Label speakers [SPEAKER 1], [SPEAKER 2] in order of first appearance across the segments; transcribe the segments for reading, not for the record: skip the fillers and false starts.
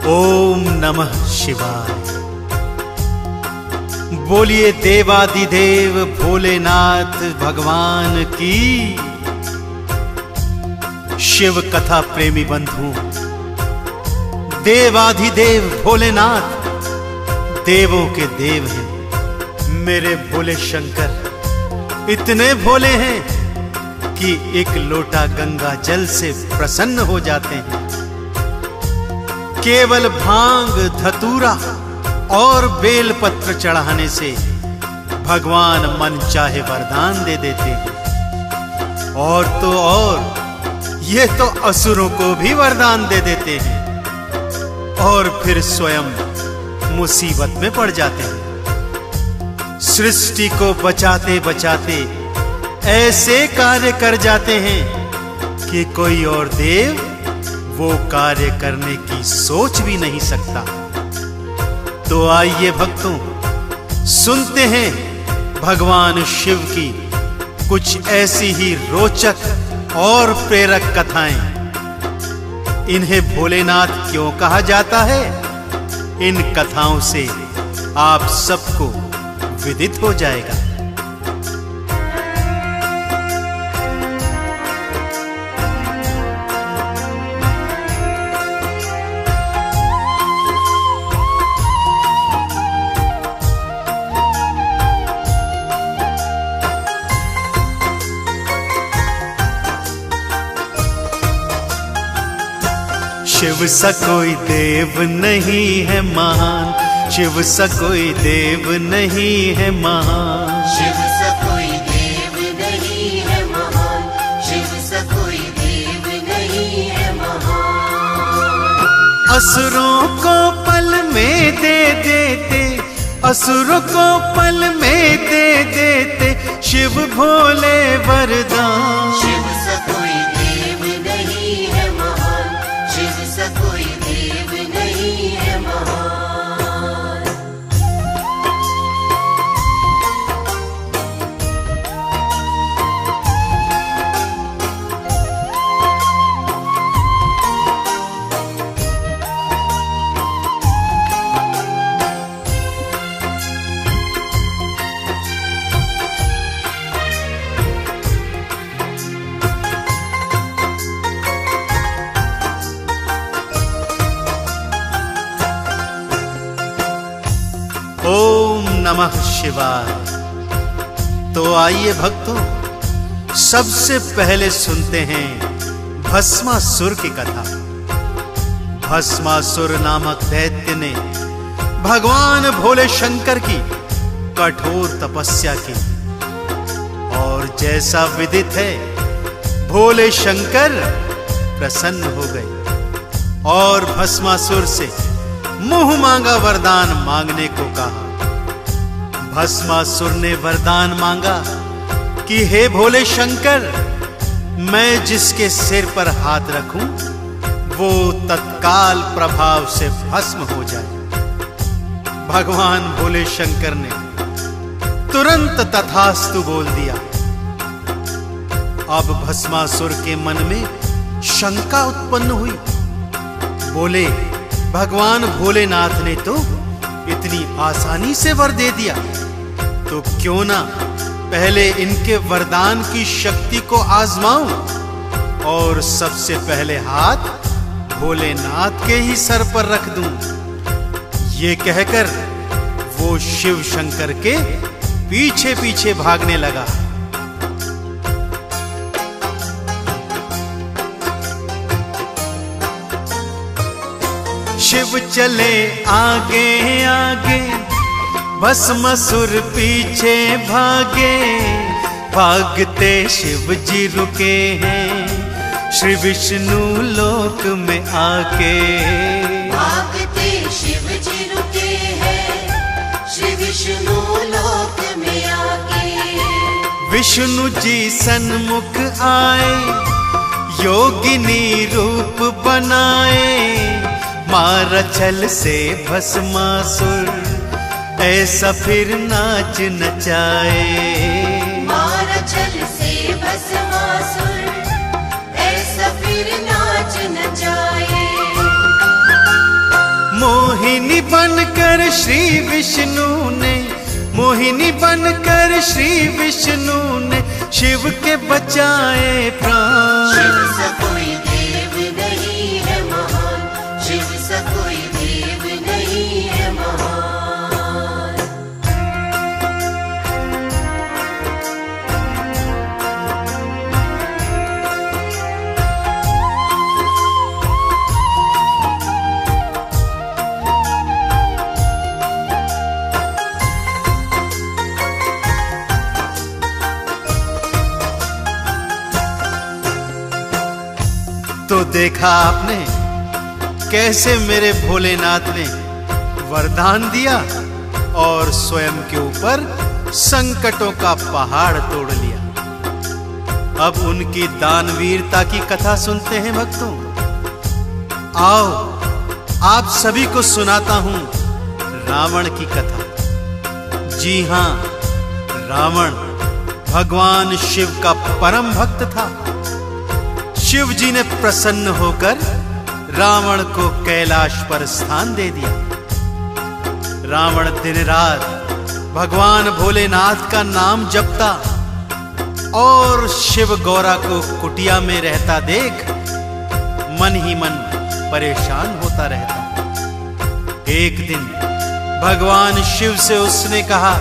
[SPEAKER 1] ओम नमः शिवाय। बोलिए देवादिदेव भोलेनाथ भगवान की। शिव कथा प्रेमी बंधु, देवाधिदेव भोलेनाथ देवों के देव हैं। मेरे भोले शंकर इतने भोले हैं कि एक लोटा गंगा जल से प्रसन्न हो जाते हैं। केवल भांग, धतूरा और बेलपत्र चढ़ाने से भगवान मन चाहे वरदान दे देते हैं। और तो और ये तो असुरों को भी वरदान दे देते हैं और फिर स्वयं मुसीबत में पड़ जाते हैं। सृष्टि को बचाते बचाते ऐसे कार्य कर जाते हैं कि कोई और देव वो कार्य करने की सोच भी नहीं सकता। तो आइए भक्तों, सुनते हैं भगवान शिव की कुछ ऐसी ही रोचक और प्रेरक कथाएं। इन्हें भोलेनाथ क्यों कहा जाता है, इन कथाओं से आप सबको विदित हो जाएगा। शिव सा कोई देव नहीं है महान, शिव सा कोई देव नहीं है महान।
[SPEAKER 2] शिव सा कोई देव नहीं है महान, शिव सा कोई देव नहीं है महान।
[SPEAKER 1] असुरों को पल में दे देते, असुरों को पल में दे देते शिव भोले वरदान।
[SPEAKER 2] शिव सा कोई देव नहीं है महान, शिव सा कोई देव नहीं है महान।
[SPEAKER 1] ओम नमः शिवाय। तो आइए भक्तों, सबसे पहले सुनते हैं भस्मासुर की कथा। भस्मासुर नामक दैत्य ने भगवान भोले शंकर की कठोर तपस्या की और जैसा विदित है भोले शंकर प्रसन्न हो गए और भस्मासुर से मुंह मांगा वरदान मांगने को कहा। भस्मासुर ने वरदान मांगा कि हे भोले शंकर, मैं जिसके सिर पर हाथ रखूं वो तत्काल प्रभाव से भस्म हो जाए। भगवान भोले शंकर ने तुरंत तथास्तु बोल दिया। अब भस्मासुर के मन में शंका उत्पन्न हुई। बोले, भगवान भोलेनाथ ने तो इतनी आसानी से वर दे दिया, तो क्यों ना पहले इनके वरदान की शक्ति को आजमाऊं और सबसे पहले हाथ भोलेनाथ के ही सर पर रख दूं। ये कहकर वो शिव शंकर के पीछे पीछे भागने लगा। शिव चले आगे आगे, भस्मासुर पीछे भागे। भागते शिव जी रुके हैं श्री विष्णु लोक में आके।
[SPEAKER 2] भागते शिव जी रुके हैं श्री विष्णु लोक में आके।
[SPEAKER 1] विष्णु जी सन्मुख आए, योगिनी रूप बनाए। मारा छल से भस्मासुर, ऐसा फिर नाच नचाए।
[SPEAKER 2] मारा छल से भस्मासुर, ऐसा फिर नाच नचाए।
[SPEAKER 1] विष्णु ने, मोहिनी बनकर श्री विष्णु ने शिव के बचाए प्राण।
[SPEAKER 2] शिव सा कोई देव नहीं है महान, शिव सा कोई देव नहीं है महान।
[SPEAKER 1] तो देखा आपने कैसे मेरे भोलेनाथ ने वरदान दिया और स्वयं के ऊपर संकटों का पहाड़ तोड़ लिया। अब उनकी दानवीरता की कथा सुनते हैं भक्तों। आओ आप सभी को सुनाता हूं रावण की कथा। जी हां, रावण भगवान शिव का परम भक्त था। शिव जी ने प्रसन्न होकर रावण को कैलाश पर स्थान दे दिया। रावण दिन रात भगवान भोलेनाथ का नाम जपता और शिव गौरा को कुटिया में रहता देख मन ही मन परेशान होता रहता। एक दिन भगवान शिव से उसने कहा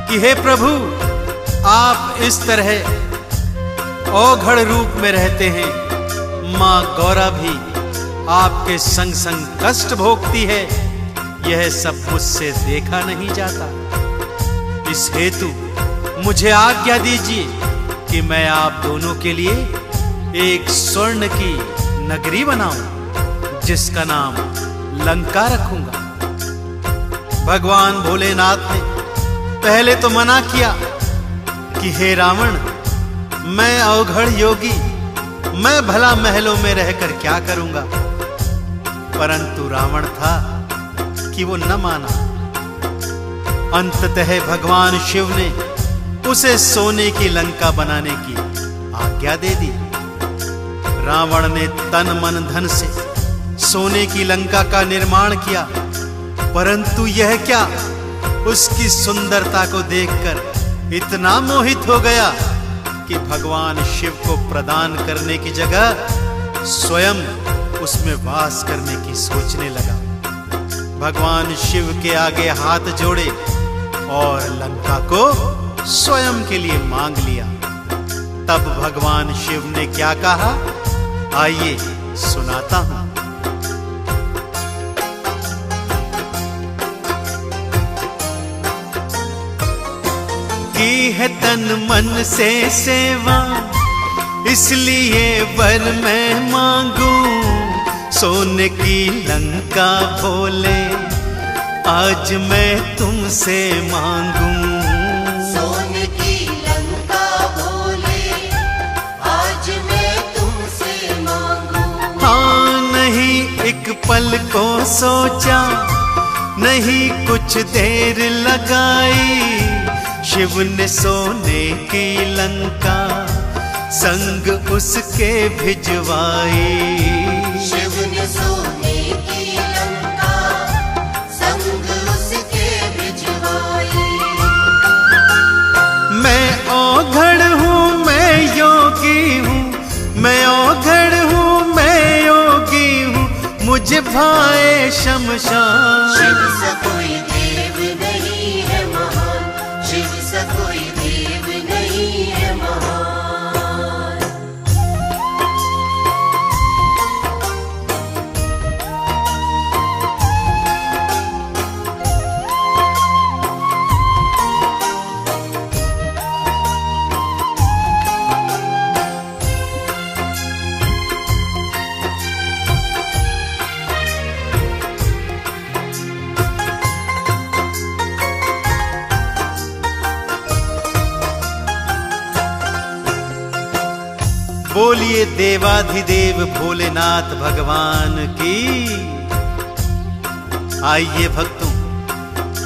[SPEAKER 1] कि हे प्रभु, आप इस तरह औघड़ रूप में रहते हैं, मां गौरा भी आपके संग संग कष्ट भोगती है, यह सब मुझसे देखा नहीं जाता। इस हेतु मुझे आज्ञा दीजिए कि मैं आप दोनों के लिए एक स्वर्ण की नगरी बनाऊं, जिसका नाम लंका रखूंगा। भगवान भोलेनाथ ने पहले तो मना किया कि हे रावण, मैं अवघड़ योगी, मैं भला महलों में रहकर क्या करूंगा। परंतु रावण था कि वो न माना। अंततः भगवान शिव ने उसे सोने की लंका बनाने की आज्ञा दे दी। रावण ने तन मन धन से सोने की लंका का निर्माण किया, परंतु यह क्या, उसकी सुंदरता को देखकर इतना मोहित हो गया कि भगवान शिव को प्रदान करने की जगह स्वयं उसमें वास करने की सोचने लगा। भगवान शिव के आगे हाथ जोड़े और लंका को स्वयं के लिए मांग लिया। तब भगवान शिव ने क्या कहा, आइए सुनाता हूं। की है तन मन से सेवा, इसलिए वर मैं मांगू। सोने की लंका भोले, आज मैं तुमसे मांगू।
[SPEAKER 2] सोने की लंका भोले, आज मैं तुमसे मांगू।
[SPEAKER 1] हाँ, नहीं एक पल को सोचा, नहीं कुछ देर लगाई। शिव ने सोने की लंका संग उसके भिजवाई।
[SPEAKER 2] शिव ने सोने की लंका संग उसके भिजवाई।
[SPEAKER 1] मैं औघड़ हूँ, मैं योगी हूँ, मैं औघड़ हूँ, मैं योगी हूँ, मुझे भाए शमशान।
[SPEAKER 2] शिव सा कोई देव नहीं है महान, शिव सा कोई देव नहीं है महान।
[SPEAKER 1] बोलिए देवाधिदेव भोलेनाथ भगवान की। आइए भक्तों,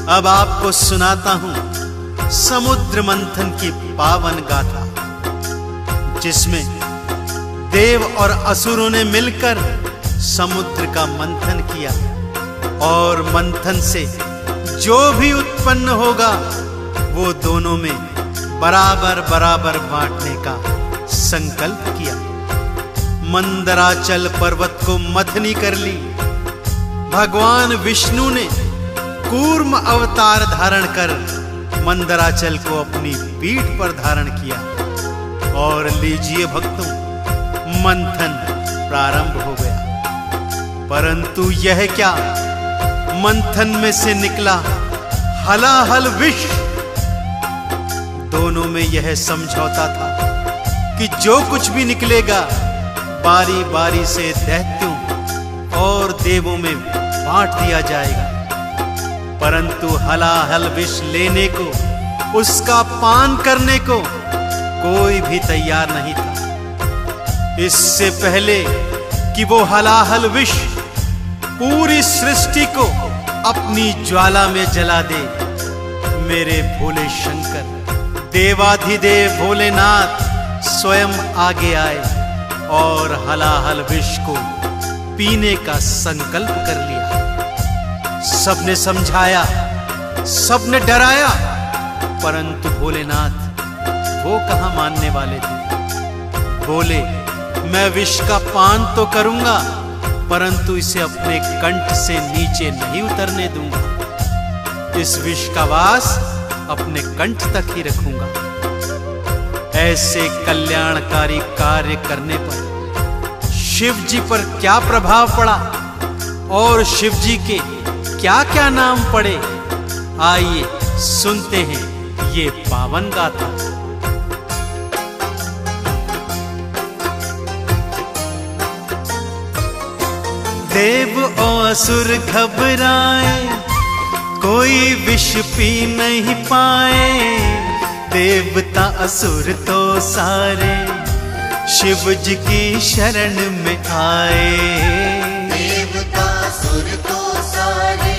[SPEAKER 1] अब आपको सुनाता हूं समुद्र मंथन की पावन गाथा, जिसमें देव और असुरों ने मिलकर समुद्र का मंथन किया और मंथन से जो भी उत्पन्न होगा वो दोनों में बराबर बराबर बांटने का संकल्प किया। मंदराचल पर्वत को मथनी कर ली। भगवान विष्णु ने कूर्म अवतार धारण कर मंदराचल को अपनी पीठ पर धारण किया। और लीजिए भक्तों, मंथन प्रारंभ हो गया। परंतु यह क्या, मंथन में से निकला हलाहल विष। दोनों में यह समझौता था कि जो कुछ भी निकलेगा बारी बारी से दैत्यों और देवों में बांट दिया जाएगा। परंतु हलाहल विष लेने को, उसका पान करने को कोई भी तैयार नहीं था। इससे पहले कि वो हलाहल विष पूरी सृष्टि को अपनी ज्वाला में जला दे, मेरे भोले शंकर देवाधिदेव भोलेनाथ स्वयं आगे आए और हलाहल विष को पीने का संकल्प कर लिया। सबने समझाया, सबने डराया, परंतु भोलेनाथ वो कहां मानने वाले थे। बोले, मैं विष का पान तो करूंगा, परंतु इसे अपने कंठ से नीचे नहीं उतरने दूंगा। इस विष का वास अपने कंठ तक ही रखूंगा। ऐसे कल्याणकारी कार्य करने पर शिव जी पर क्या प्रभाव पड़ा और शिव जी के क्या क्या नाम पड़े, आइए सुनते हैं ये पावन गाथा। देव और असुर घबराए, कोई विष पी नहीं पाए। देवता असुर तो सारे शिव जी की शरण में आए।
[SPEAKER 2] देवता असुर तो सारे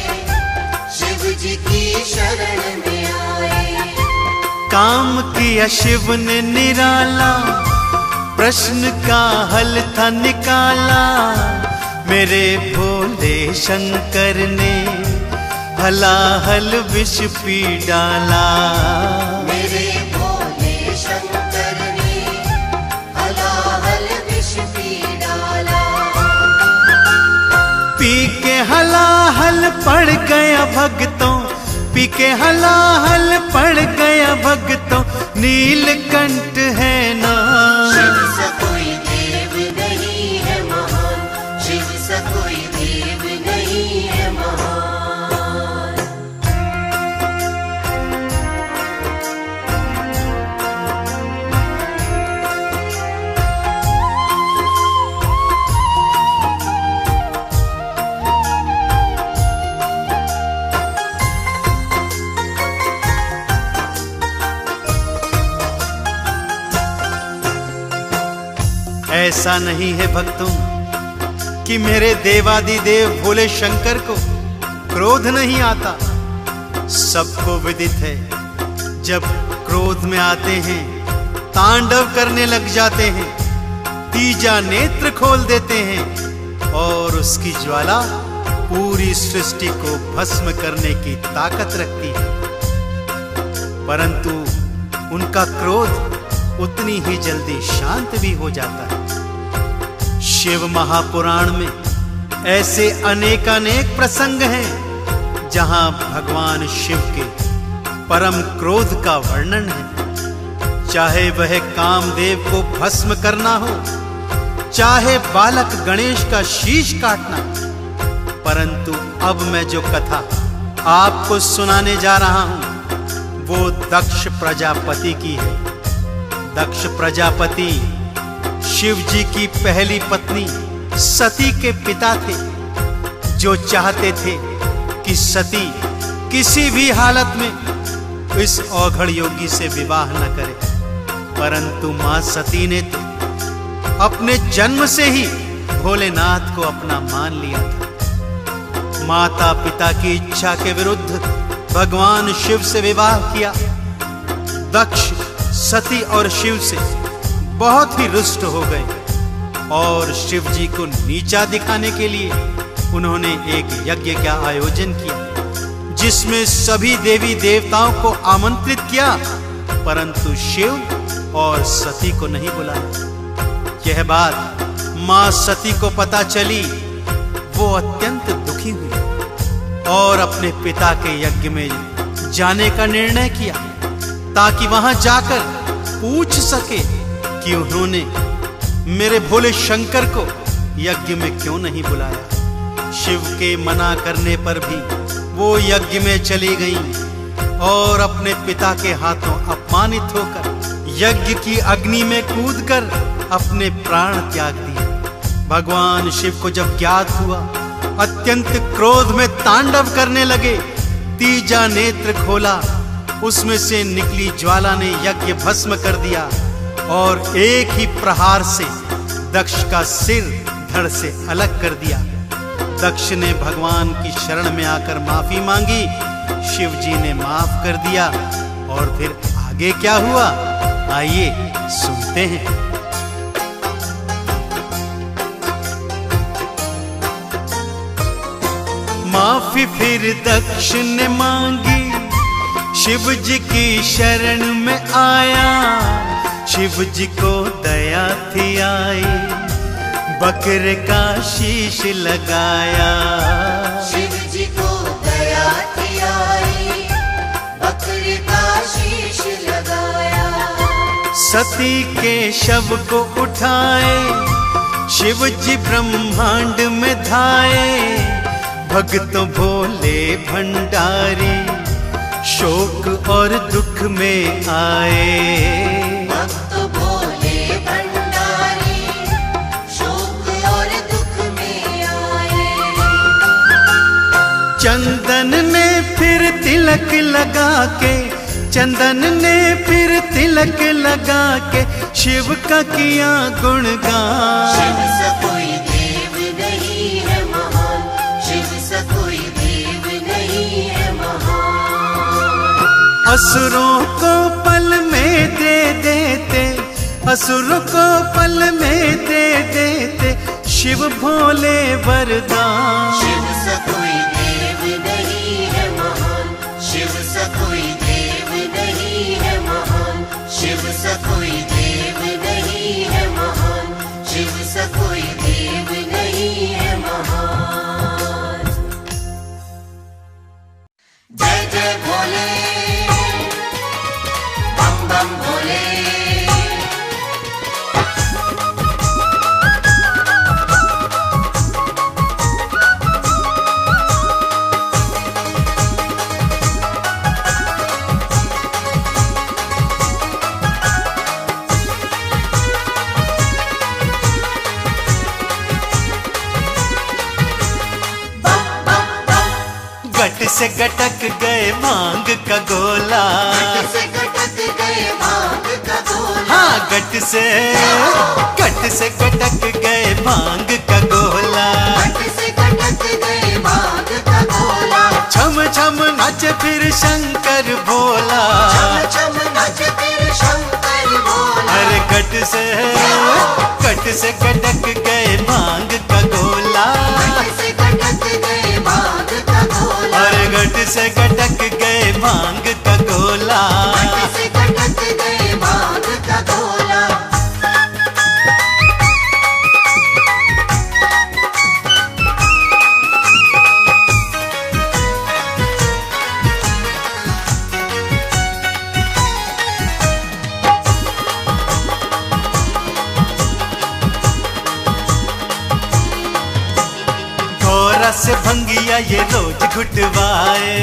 [SPEAKER 2] शिव जी की शरण में आए।
[SPEAKER 1] काम किया शिव ने निराला, प्रश्न का हल था निकाला। मेरे भोले शंकर ने हलाहल विष पी डाला।
[SPEAKER 2] मेरे भोले शंकर ने हलाहल विष पी डाला।
[SPEAKER 1] पी के हलाहल पड़ गया भक्तों, पी के हलाहल पड़ गया भक्तों। नीलकंठ है ना,
[SPEAKER 2] शिव सा कोई देव नहीं है महान। शिव सा कोई देव नहीं है महान।
[SPEAKER 1] ऐसा नहीं है भक्तों कि मेरे देवादिदेव भोले शंकर को क्रोध नहीं आता। सबको विदित है, जब क्रोध में आते हैं तांडव करने लग जाते हैं, तीजा नेत्र खोल देते हैं और उसकी ज्वाला पूरी सृष्टि को भस्म करने की ताकत रखती है। परंतु उनका क्रोध उतनी ही जल्दी शांत भी हो जाता है। शिव महापुराण में ऐसे अनेकानेक प्रसंग हैं जहां भगवान शिव के परम क्रोध का वर्णन है। चाहे वह कामदेव को भस्म करना हो, चाहे बालक गणेश का शीश काटना। परंतु अब मैं जो कथा आपको सुनाने जा रहा हूं वो दक्ष प्रजापति की है। दक्ष प्रजापति शिव जी की पहली पत्नी सती के पिता थे, जो चाहते थे कि सती किसी भी हालत में इस औघड़ योगी से विवाह न करे। परंतु मां सती ने तो अपने जन्म से ही भोलेनाथ को अपना मान लिया था। माता पिता की इच्छा के विरुद्ध भगवान शिव से विवाह किया। दक्ष सती और शिव से बहुत ही रुष्ट हो गए और शिव जी को नीचा दिखाने के लिए उन्होंने एक यज्ञ का आयोजन किया, जिसमें सभी देवी देवताओं को आमंत्रित किया, परंतु शिव और सती को नहीं बुलाया। यह बात मां सती को पता चली। वो अत्यंत दुखी हुई और अपने पिता के यज्ञ में जाने का निर्णय किया, ताकि वहां जाकर पूछ सके कि उन्होंने मेरे भोले शंकर को यज्ञ में क्यों नहीं बुलाया। शिव के मना करने पर भी वो यज्ञ में चली गईं और अपने पिता के हाथों अपमानित होकर यज्ञ की अग्नि में कूदकर अपने प्राण त्याग दिए। भगवान शिव को जब ज्ञात हुआ, अत्यंत क्रोध में तांडव करने लगे। तीजा नेत्र खोला, उसमें से निकली ज्वाला ने यज्ञ भस्म कर दिया और एक ही प्रहार से दक्ष का सिर धड़ से अलग कर दिया। दक्ष ने भगवान की शरण में आकर माफी मांगी, शिव जी ने माफ कर दिया। और फिर आगे क्या हुआ, आइए सुनते हैं। माफी फिर दक्ष ने मांगी, शिव जी की शरण में आया। शिव जी को दया थी आई, बकरे का शीश लगाया।
[SPEAKER 2] शिव जी को दया थी आई, बकरे का शीश लगाया।
[SPEAKER 1] सती के शव को उठाए, शिव जी ब्रह्मांड में धाये। भक्त भोले भंडारी शोक और दुख में आए।
[SPEAKER 2] भक्त भोले भंडारी शोक और दुख में आए।
[SPEAKER 1] चंदन ने फिर तिलक लगा के, चंदन ने फिर तिलक लगा के शिव का किया गुणगान।
[SPEAKER 2] शिव सा कोई देव नहीं है महान, शिव सा कोई देव नहीं है महान।
[SPEAKER 1] असुरों को पल में दे देते, असुरों को पल में दे देते शिव भोले वरदान।
[SPEAKER 2] शिव सा कोई देव नहीं है महान, शिव सा कोई देव नहीं है महान। शिव सा कोई देव नहीं है महान, शिव सा कोई देव नहीं है महान। जय जय भोले, बम बम भोले।
[SPEAKER 1] गट से गटक गए भांग का गोला।
[SPEAKER 2] गट से गटक गए भांग का गोला।
[SPEAKER 1] हाँ, गट से गटक गए भांग का गोला।
[SPEAKER 2] गट से गटक गए भांग का गोला।
[SPEAKER 1] छम छम नाचे फिर शंकर भोला।
[SPEAKER 2] छम छम नाचे फिर शंकर भोला।
[SPEAKER 1] अरे गट से गटक गए भांग का गोला।
[SPEAKER 2] गट से गटक गए भांग का गोला।
[SPEAKER 1] अरे गट से गटक गए भांग का गोला।
[SPEAKER 2] गट से गटक गए भांग का गोला। घोरा से भंगिया ये रोज घुटवाए।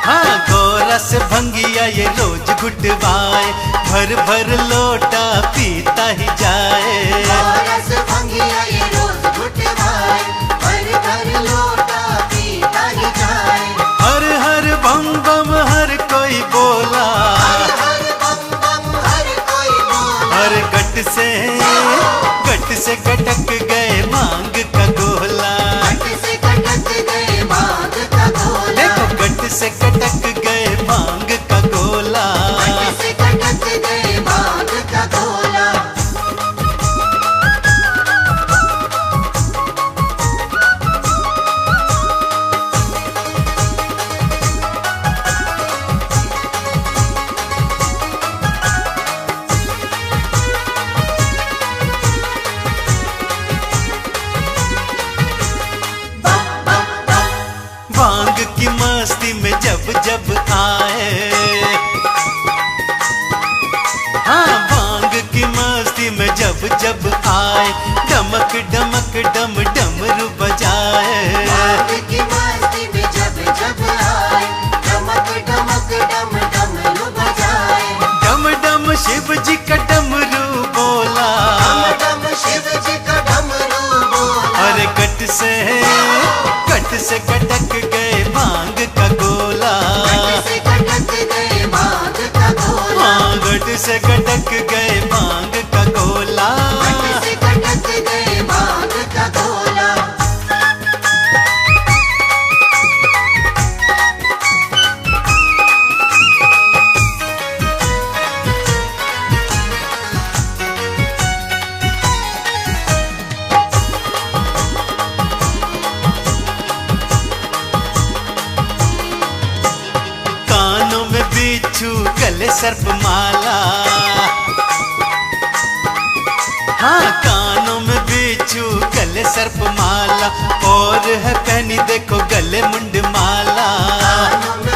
[SPEAKER 2] हाँ, घोरा से भंगिया ये रोज घुटवाए। भर भर लोटा पीता ही जाए। रस भंगिया ये रोज घुटवाए। भर भर लोटा पीता ही जाए।
[SPEAKER 1] हर हर बम बम हर कोई बोला।
[SPEAKER 2] हर हर बम बम हर कोई बोला।
[SPEAKER 1] हर गट से गटक गए भांग का गोला।
[SPEAKER 2] गट से गटक गए भांग का गोला।
[SPEAKER 1] देखो गट से गटक गए भांग का गोला।
[SPEAKER 2] गट से गटक गए भांग का गोला।
[SPEAKER 1] जब आए, डमक डमक डम डमरू बजाए।
[SPEAKER 2] माघ की मस्ती में जब जब आए, डमक डमक डम डमरू बजाए।
[SPEAKER 1] डम डम शिव जी का डमरू बोला,
[SPEAKER 2] डम डम शिव जी का डमरू बोला।
[SPEAKER 1] और कट से कटक गए भांग का गोला।
[SPEAKER 2] गट से कटक गए भांग का गोला।
[SPEAKER 1] हाँ, गट से कटक गए भांग का गोला।
[SPEAKER 2] गट से कटक गए भांग का गोला।
[SPEAKER 1] कानों में बिच्छू, गले सर्प माला। हाँ, कानों में बिच्छू, गले सर्प माला, और है पहनी देखो गले मुंड माला।
[SPEAKER 2] कानों में